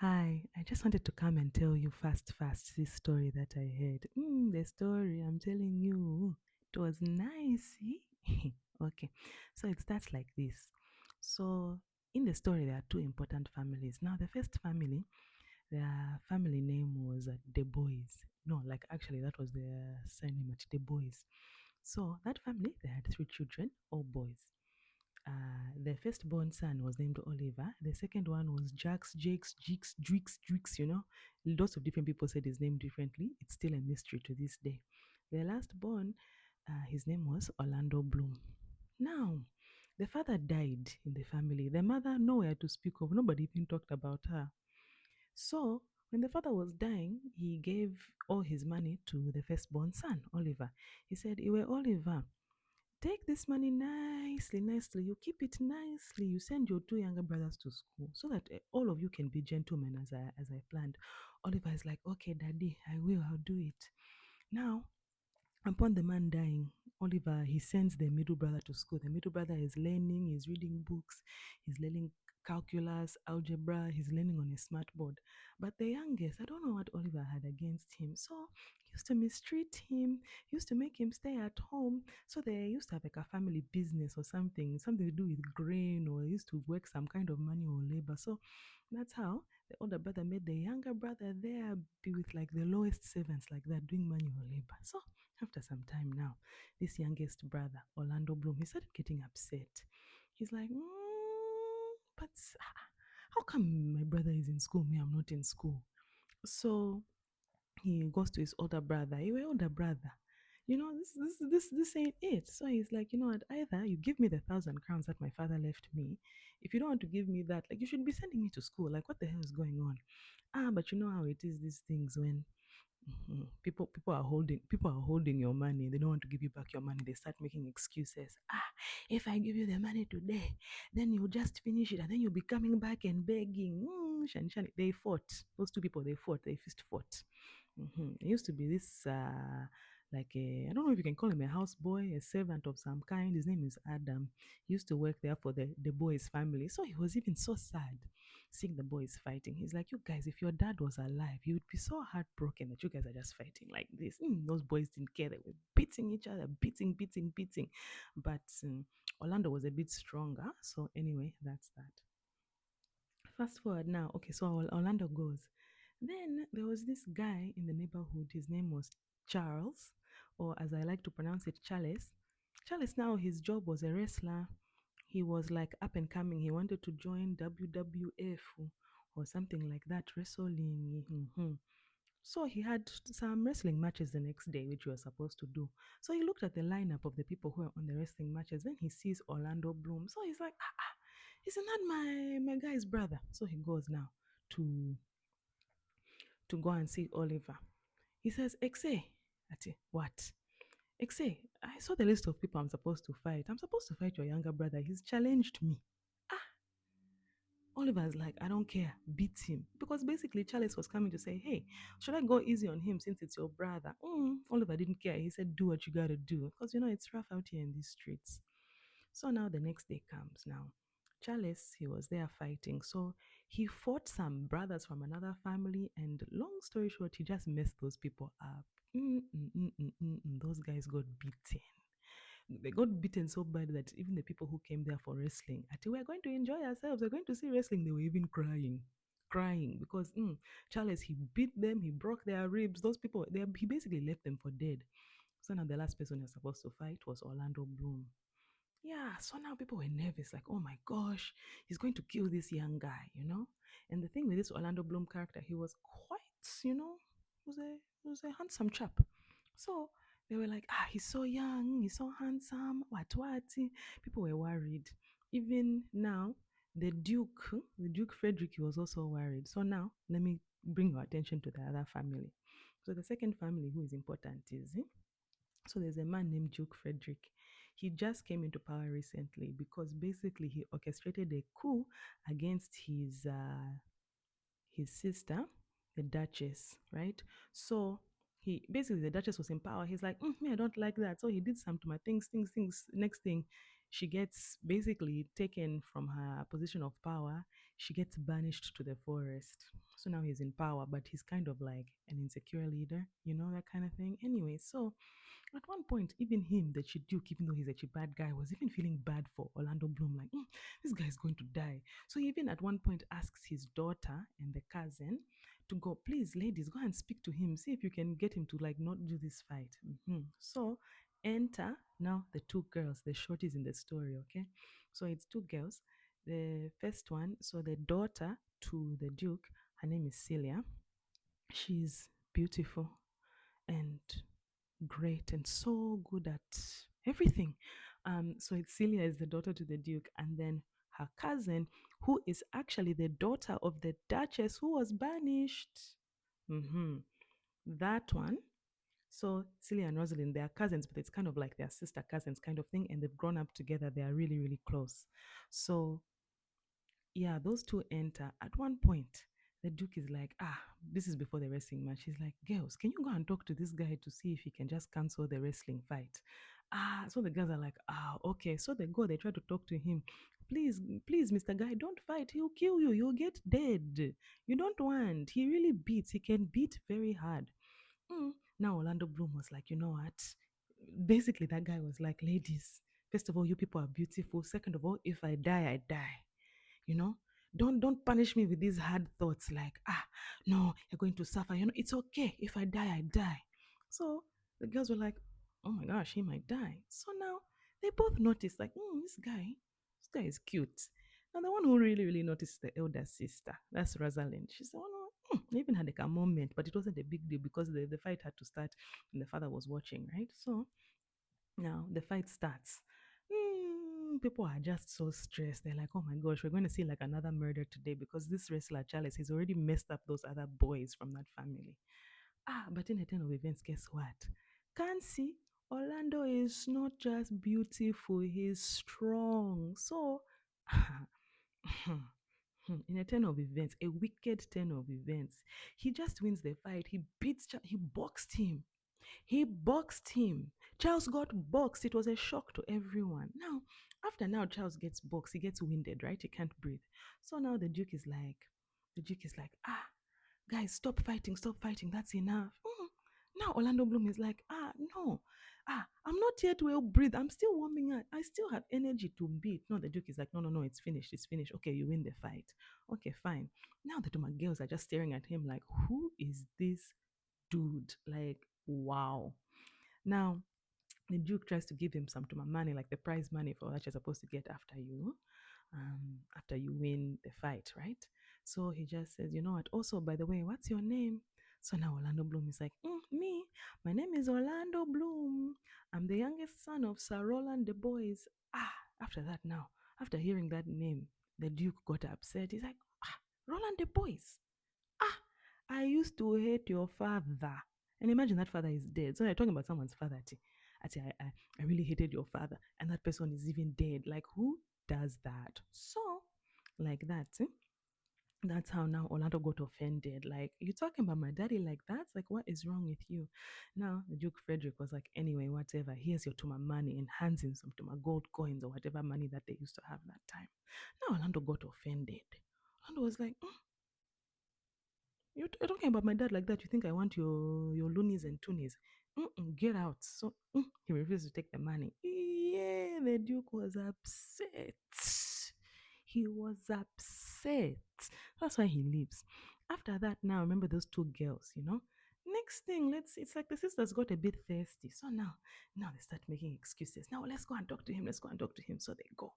Hi, I just wanted to come and tell you fast this story that I heard. The story I'm telling you, it was nice. Okay, so it starts like this. So, in the story, there are two important families. Now, the first family, their family name was the Boys. No, like actually, that was their surname at the Boys. So, that family, they had three children, all boys. The firstborn son was named Oliver. The second one was Jax, Jakes, Jeeks, Drix. Lots of different people said his name differently. It's still a mystery to this day. The last born, his name was Orlando Bloom. Now, the father died in the family. The mother, nowhere to speak of. Nobody even talked about her. So, when the father was dying, he gave all his money to the firstborn son, Oliver. He said, Iwe Oliver, take this money nicely. You keep it nicely. You send your two younger brothers to school so that all of you can be gentlemen as I planned. Oliver is like, okay, daddy, I will, I'll do it. Now, upon the man dying, Oliver, he sends the middle brother to school. The middle brother is learning, he's reading books, he's learning calculus, algebra, he's learning on a smart board. But the youngest, I don't know what Oliver had against him. So he used to mistreat him, used to make him stay at home. So they used to have like a family business or something to do with grain, or he used to work some kind of manual labor. So that's how the older brother made the younger brother there be with like the lowest servants like that doing manual labor. So after some time now, this youngest brother, Orlando Bloom, he started getting upset. He's like, but how come my brother is in school, me, I'm not in school? So he goes to his older brother. Hey, older brother, this ain't it. So he's like, you know what? Either you give me the 1,000 crowns that my father left me. If you don't want to give me that, like you should be sending me to school. Like what the hell is going on? But you know how it is. These things when people are holding your money. They don't want to give you back your money. They start making excuses. If I give you the money today, then you'll just finish it, and then you'll be coming back and begging. Shani. They fought. Those two people, they fought. They fist fought. It used to be this like I don't know if you can call him a houseboy, a servant of some kind. His name is Adam. He used to work there for the boys' family. So he was even so sad seeing the boys fighting. He's like, you guys, if your dad was alive, you would be so heartbroken that you guys are just fighting like this. Those boys didn't care. They were beating each other, beating. But Orlando was a bit stronger. So anyway, that's that. Fast forward now. Okay, so Orlando goes. Then there was this guy in the neighborhood. His name was Charles, or as I like to pronounce it, Charles. Charles, now his job was a wrestler. He was like up and coming. He wanted to join WWF or something like that, wrestling. So he had some wrestling matches the next day, which he was supposed to do. So he looked at the lineup of the people who were on the wrestling matches. Then he sees Orlando Bloom. So he's like, isn't that my guy's brother? So he goes now to to go and see Oliver. He says, Exe. Ati, what? Exe, I saw the list of people I'm supposed to fight. I'm supposed to fight your younger brother. He's challenged me. Ah, Oliver's like, I don't care, beat him. Because basically, Charles was coming to say, hey, should I go easy on him since it's your brother? Oliver didn't care. He said, do what you gotta do. Because, it's rough out here in these streets. So now the next day comes now. Charles, he was there fighting. So he fought some brothers from another family. And long story short, he just messed those people up. Those guys got beaten. They got beaten so bad that even the people who came there for wrestling, I think we're going to enjoy ourselves, we're going to see wrestling, they were even crying because Charles, he beat them, he broke their ribs. Those people, he basically left them for dead. So now the last person you're supposed to fight was Orlando Bloom. Yeah, so now people were nervous, like, oh my gosh, he's going to kill this young guy. And the thing with this Orlando Bloom character, he was quite, was a handsome chap. So they were like, he's so young, he's so handsome, what? People were worried. Even now, the Duke Frederick, he was also worried. So now, let me bring your attention to the other family. So the second family who is important is so there's a man named Duke Frederick. He just came into power recently because basically he orchestrated a coup against his sister, the Duchess, right? So he basically the Duchess was in power. He's like, me, I don't like that. So he did some to my things. Next thing, she gets basically taken from her position of power. She gets banished to the forest. So now he's in power, but he's kind of like an insecure leader, that kind of thing. Anyway, so at one point, even him, the Chiduke, even though he's a bad guy, was even feeling bad for Orlando Bloom, like, this guy is going to die. So he even at one point asks his daughter and the cousin to go, please, ladies, go and speak to him, see if you can get him to like not do this fight. So enter now the two girls, the shorties in the story, okay? So it's two girls. The first one, so the daughter to the Duke, her name is Celia. She's beautiful and great and so good at everything. So it's Celia is the daughter to the Duke, and then her cousin, who is actually the daughter of the Duchess who was banished. hmm That one. So Celia and Rosalind, they are cousins, but it's kind of like their sister cousins kind of thing, and they've grown up together. They are really, really close. So yeah, those two enter. At one point, the Duke is like, this is before the wrestling match. He's like, girls, can you go and talk to this guy to see if he can just cancel the wrestling fight? So the girls are like, okay. So they go, they try to talk to him. Please, please, Mr. Guy, don't fight. He'll kill you. You'll get dead. You don't want. He really beats. He can beat very hard. Now Orlando Bloom was like, you know what? Basically, that guy was like, ladies, first of all, you people are beautiful. Second of all, if I die, I die. You know, don't punish me with these hard thoughts like, no, you're going to suffer. It's okay. If I die, I die. So the girls were like, oh my gosh, he might die. So now they both noticed, like, this guy is cute. And the one who really, really noticed is the elder sister. That's Rosalind. She said, oh no, they even had like a moment, but it wasn't a big deal because the fight had to start and the father was watching, right? So now the fight starts. People are just so stressed. They're like, oh my gosh, we're going to see like another murder today because this wrestler, Charles, he's already messed up those other boys from that family. But in a turn of events, guess what? Can't see. Orlando is not just beautiful, he's strong. So, in a turn of events, a wicked turn of events, he just wins the fight. He boxed him. He boxed him. Charles got boxed. It was a shock to everyone. Now Charles gets boxed. He gets winded, right? He can't breathe. So now the Duke is like, guys, stop fighting. That's enough. Now Orlando Bloom is like, no, I'm not yet well breathed. I'm still warming up. I still have energy to beat. No, the Duke is like, no, it's finished. It's finished. Okay, you win the fight. Okay, fine. Now the Duma girls are just staring at him like, who is this dude? Like, wow. Now, the Duke tries to give him some Tuma money, like the prize money for that you're supposed to get after you win the fight, right? So he just says, you know what? Also, by the way, what's your name? So now Orlando Bloom is like, me, my name is Orlando Bloom. I'm the youngest son of Sir Roland de Boys. After that, now, after hearing that name, the Duke got upset. He's like, Roland de Boys. Ah, I used to hate your father. And imagine that father is dead. So you're talking about someone's father. I really hated your father. And that person is even dead. Like, who does that? So, like that. That's how now Orlando got offended. Like, you talking about my daddy like that? Like, what is wrong with you? Now, the Duke Frederick was like, anyway, whatever. Here's your Tuma money and hands him some Tuma gold coins or whatever money that they used to have that time. Now, Orlando got offended. Orlando was like, you're talking about my dad like that. You think I want your loonies and toonies? Get out. So he refused to take the money. Yeah, the Duke was upset. He was upset. That's why he leaves. After that, now remember those two girls. Next thing, it's like the sisters got a bit thirsty. So now they start making excuses. Now let's go and talk to him. Let's go and talk to him. So they go.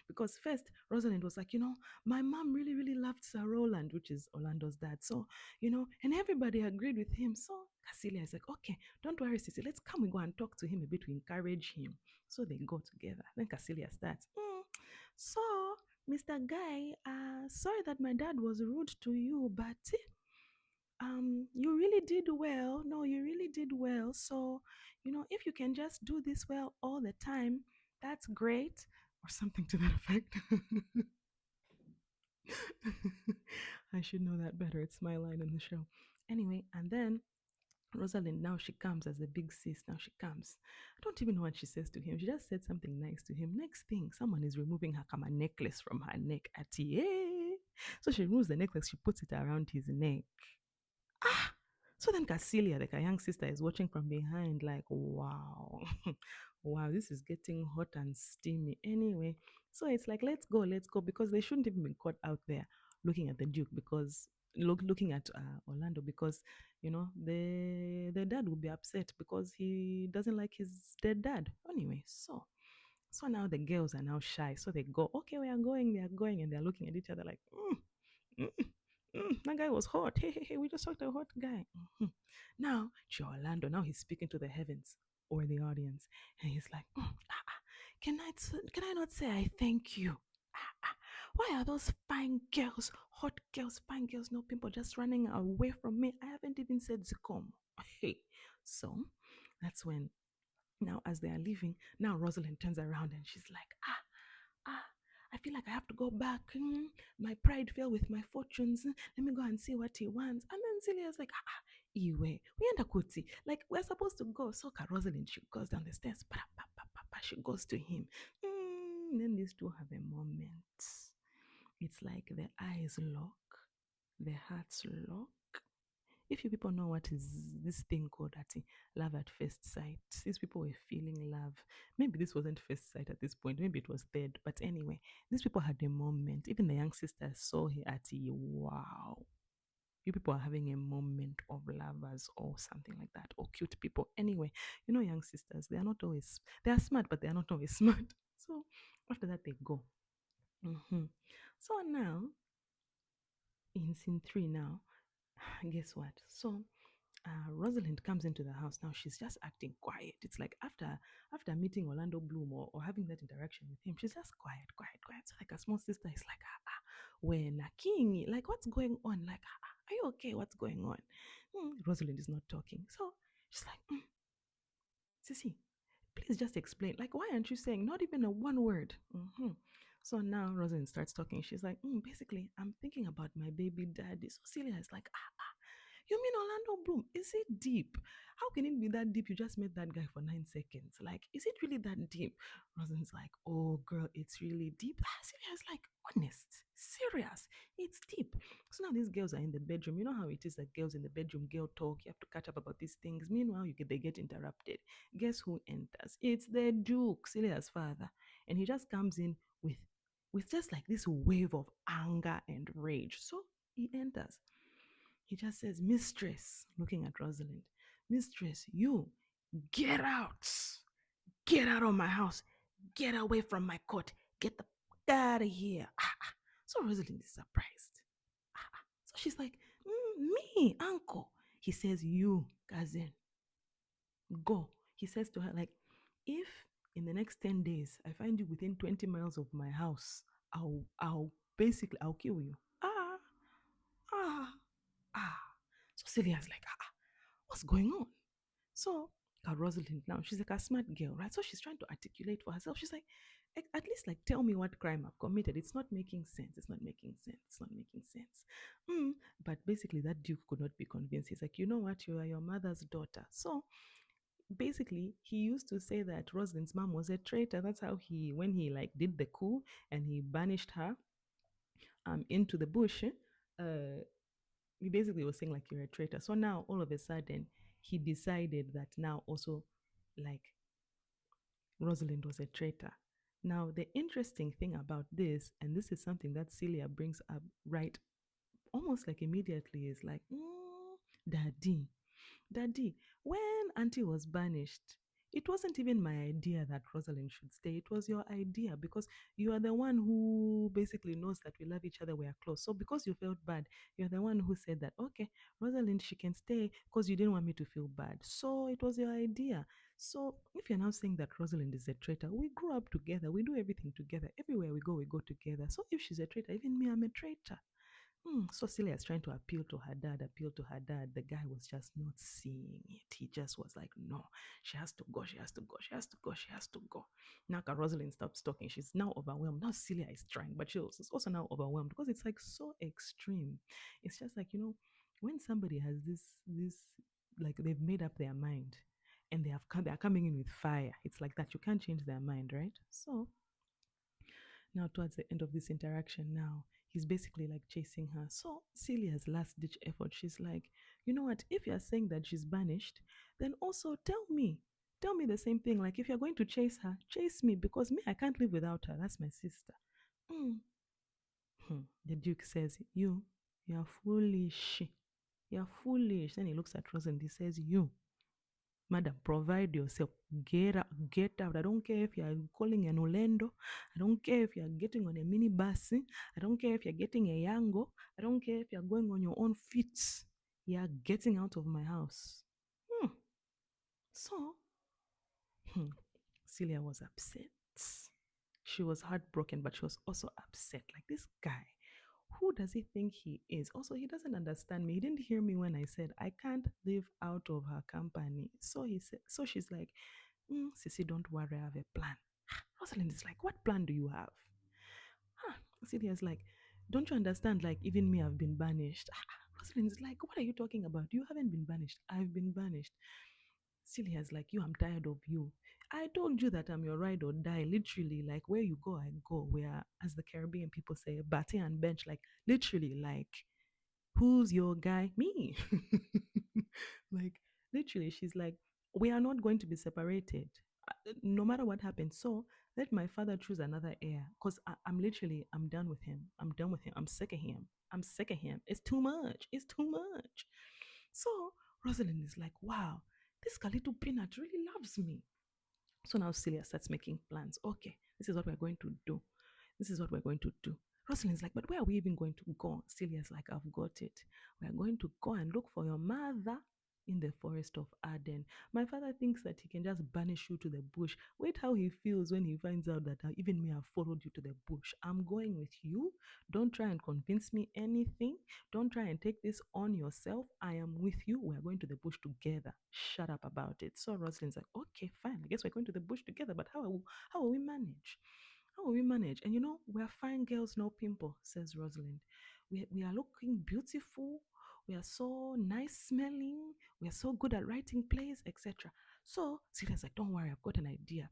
Because first, Rosalind was like, my mom really, really loved Sir Roland, which is Orlando's dad. So, and everybody agreed with him. So Cecilia is like, okay, don't worry, Sissy, let's come and go and talk to him a bit to encourage him. So they go together. Then Cecilia starts, so, Mr. Guy, sorry that my dad was rude to you, but you really did well. No, you really did well. So, if you can just do this well all the time, that's great. Or something to that effect. I should know that better. It's my line in the show. Anyway, and then Rosalind, now she comes as the big sis. Now she comes. I don't even know what she says to him. She just said something nice to him. Next thing, someone is removing her kama necklace from her neck. Ati, So she removes the necklace, she puts it around his neck. Ah! So then Cecilia, like a young sister, is watching from behind, like, wow, wow, this is getting hot and steamy. Anyway, so it's like, let's go, because they shouldn't even be caught out there looking at the Duke, because looking at Orlando, because the dad will be upset because he doesn't like his dead dad. Anyway, so now the girls are now shy, so they go, okay, we are going, they are going, and they're looking at each other like, mm, that guy was hot. Hey, hey, hey, we just talked to a hot guy. Mhm. Now, Orlando, now he's speaking to the heavens or the audience, and he's like, can I not say I thank you? Why are those fine girls, hot girls, fine girls, no people just running away from me? I haven't even said Zikom. Hey, so that's when now as they are leaving, now Rosalind turns around and she's like, I feel like I have to go back. My pride fell with my fortunes. Let me go and see what he wants. And then Celia's like, Iwe, we end kuti. Like, we're supposed to go. So Rosalind, she goes down the stairs. She goes to him. Then these two have a moment. It's like their eyes lock, their hearts lock. If you people know what is this thing called love at first sight, these people were feeling love. Maybe this wasn't first sight at this point, maybe it was third. But anyway, these people had a moment. Even the young sister saw her at wow. You people are having a moment of lovers or something like that, or cute people. Anyway, young sisters, they are smart, but they are not always smart. So after that, they go. So now, in scene three, now, guess what? So Rosalind comes into the house. Now she's just acting quiet. It's like after meeting Orlando Bloom or having that interaction with him, she's just quiet, quiet, quiet. So like a small sister is like, when a king, like what's going on? Like, are you okay? What's going on? Rosalind is not talking. So she's like, Sissy, please just explain. Like, why aren't you saying not even a one word? So now Rosalind starts talking. She's like, basically, I'm thinking about my baby daddy. So Celia is like, you mean Orlando Bloom? Is it deep? How can it be that deep? You just met that guy for 9 seconds. Like, is it really that deep? Rosalind's like, oh, girl, it's really deep. Sylvia's like, honest, serious, it's deep. So now these girls are in the bedroom. You know how it is that girls in the bedroom, girl talk. You have to catch up about these things. Meanwhile, they get interrupted. Guess who enters? It's the Duke, Celia's father. And he just comes in with just like this wave of anger and rage. So he enters. He just says, Mistress, looking at Rosalind, Mistress, you get out. Get out of my house. Get away from my court. Get the f- out of here. So Rosalind is surprised. So she's like, me, uncle. He says, you, cousin, go. He says to her, like, if in the next 10 days I find you within 20 miles of my house, I'll kill you. Ah, ah. So Sylvia's like, what's going on? So Rosalind now, she's like a smart girl, right? So she's trying to articulate for herself. She's like, at least like tell me what crime I've committed. It's not making sense. It's not making sense. It's not making sense. But basically that Duke could not be convinced. He's like, you know what? You are your mother's daughter. So basically he used to say that Rosalind's mom was a traitor. That's how when he like did the coup and he banished her into the bush, he basically was saying like you're a traitor. So now all of a sudden he decided that now also like Rosalind was a traitor. Now the interesting thing about this, and this is something that Celia brings up right almost like immediately, is like, Daddy, Daddy, when Auntie was banished, it wasn't even my idea that Rosalind should stay. It was your idea because you are the one who basically knows that we love each other, we are close. So because you felt bad, you're the one who said that, okay, Rosalind, she can stay because you didn't want me to feel bad. So it was your idea. So if you're now saying that Rosalind is a traitor, we grew up together, we do everything together. Everywhere we go together. So if she's a traitor, even me, I'm a traitor. So Celia is trying to appeal to her dad, appeal to her dad. The guy was just not seeing it. He just was like, no, she has to go, she has to go, she has to go, she has to go. Now Rosalind stops talking. She's now overwhelmed. Now Celia is trying, but she's also now overwhelmed because it's like so extreme. It's just like, when somebody has this, like they've made up their mind and they are coming in with fire. It's like that. You can't change their mind, right? So now towards the end of this interaction now, He's basically like chasing her. So Celia's last ditch effort, she's like, you know what? If you're saying that she's banished, then also tell me. Tell me the same thing. Like, if you're going to chase her, chase me because me, I can't live without her. That's my sister. Mm. The Duke says, you're foolish. You're foolish. Then he looks at Rose and he says, madam, provide yourself. Get out. Get out. I don't care if you're calling an Orlando. I don't care if you're getting on a minibus. I don't care if you're getting a Yango. I don't care if you're going on your own feet. You're getting out of my house. Hmm. So, hmm, Celia was upset. She was heartbroken, but she was also upset. Like, this guy, who does he think he is? Also, he doesn't understand me. He didn't hear me when I said I can't live out of her company. So he said, so she's like, Sissy, don't worry, I have a plan. Rosalind is like, what plan do you have? Celia's like, don't you understand? Like, even me, I've been banished. Rosalind is like, what are you talking about? You haven't been banished. I've been banished. Celia's like, I'm tired of you. I told you that I'm your ride or die. Literally, like, where you go, I go. Where, as the Caribbean people say, batty and bench. Like, literally, like, who's your guy? Me. Like, literally, she's like, we are not going to be separated no matter what happens. So let my father choose another heir because I'm literally, I'm done with him. I'm done with him. I'm sick of him. I'm sick of him. It's too much. It's too much. So Rosalind is like, wow, this little peanut really loves me. So now Celia starts making plans. Okay, this is what we're going to do. This is what we're going to do. Rosalind's like, but where are we even going to go? Celia's like, I've got it. We're going to go and look for your mother in the forest of Arden. My father thinks that he can just banish you to the bush. Wait how he feels when he finds out that even me have followed you to the bush. I'm going with you. Don't try and convince me anything. Don't try and take this on yourself. I am with you. We're going to the bush together. Shut up about it. So Rosalind's like, okay, fine. I guess we're going to the bush together, but how will we manage? How will we manage? And we're fine girls, no pimple, says Rosalind. We are looking beautiful. We are so nice smelling. We are so good at writing plays, etc. So Celia's like, don't worry, I've got an idea.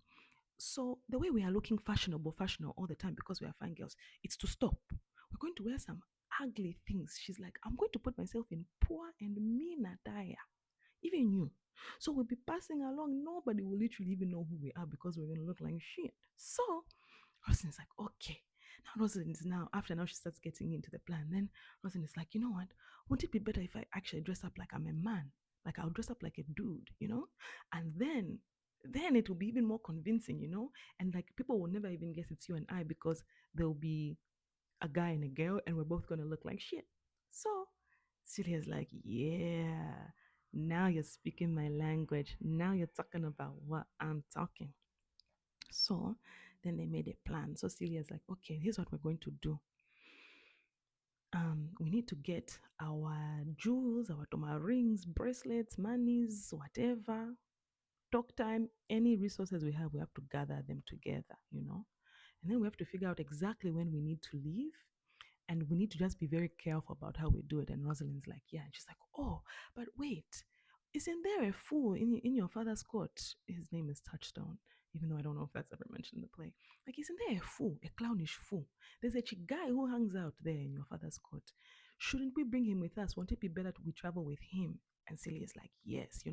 So the way we are looking fashionable all the time because we are fine girls, it's to stop. We're going to wear some ugly things. She's like, I'm going to put myself in poor and mean attire. Even you. So we'll be passing along. Nobody will literally even know who we are because we're going to look like shit. So Rosalind's like, okay. Now Rosalind is after now she starts getting into the plan. Then Rosalind is like, you know what? Won't it be better if I actually dress up like I'm a man? Like I'll dress up like a dude. And then it will be even more convincing. And like people will never even guess it's you and I because there'll be a guy and a girl and we're both gonna look like shit. So Celia's like, yeah, now you're speaking my language. Now you're talking about what I'm talking. So then they made a plan. So Celia's like, okay, here's what we're going to do. We need to get our jewels, our toma rings, bracelets, monies, whatever, talk time, any resources we have to gather them together. And then we have to figure out exactly when we need to leave and we need to just be very careful about how we do it. And Rosalind's like, yeah. And she's like, oh, but wait, isn't there a fool in your father's court? His name is Touchstone, even though I don't know if that's ever mentioned in the play. Like, isn't there a fool, a clownish fool? There's a guy who hangs out there in your father's court. Shouldn't we bring him with us? Won't it be better we travel with him? And Celia's like, yes,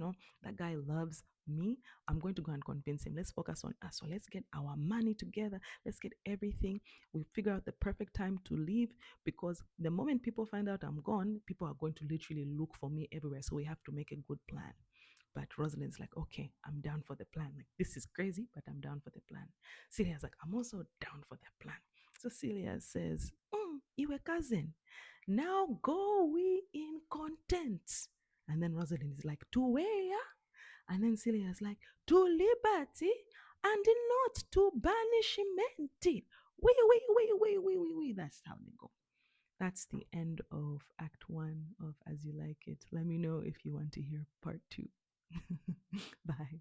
that guy loves me. I'm going to go and convince him. Let's focus on us. So let's get our money together. Let's get everything. We figure out the perfect time to leave because the moment people find out I'm gone, people are going to literally look for me everywhere. So we have to make a good plan. But Rosalind's like, okay, I'm down for the plan. Like, this is crazy, but I'm down for the plan. Celia's like, I'm also down for the plan. So Celia says, Iwe cousin, now go we in content. And then Rosalind is like, to where? And then Celia's like, to liberty and not to banishment. We. That's how they go. That's the end of Act 1 of As You Like It. Let me know if you want to hear part 2. Bye.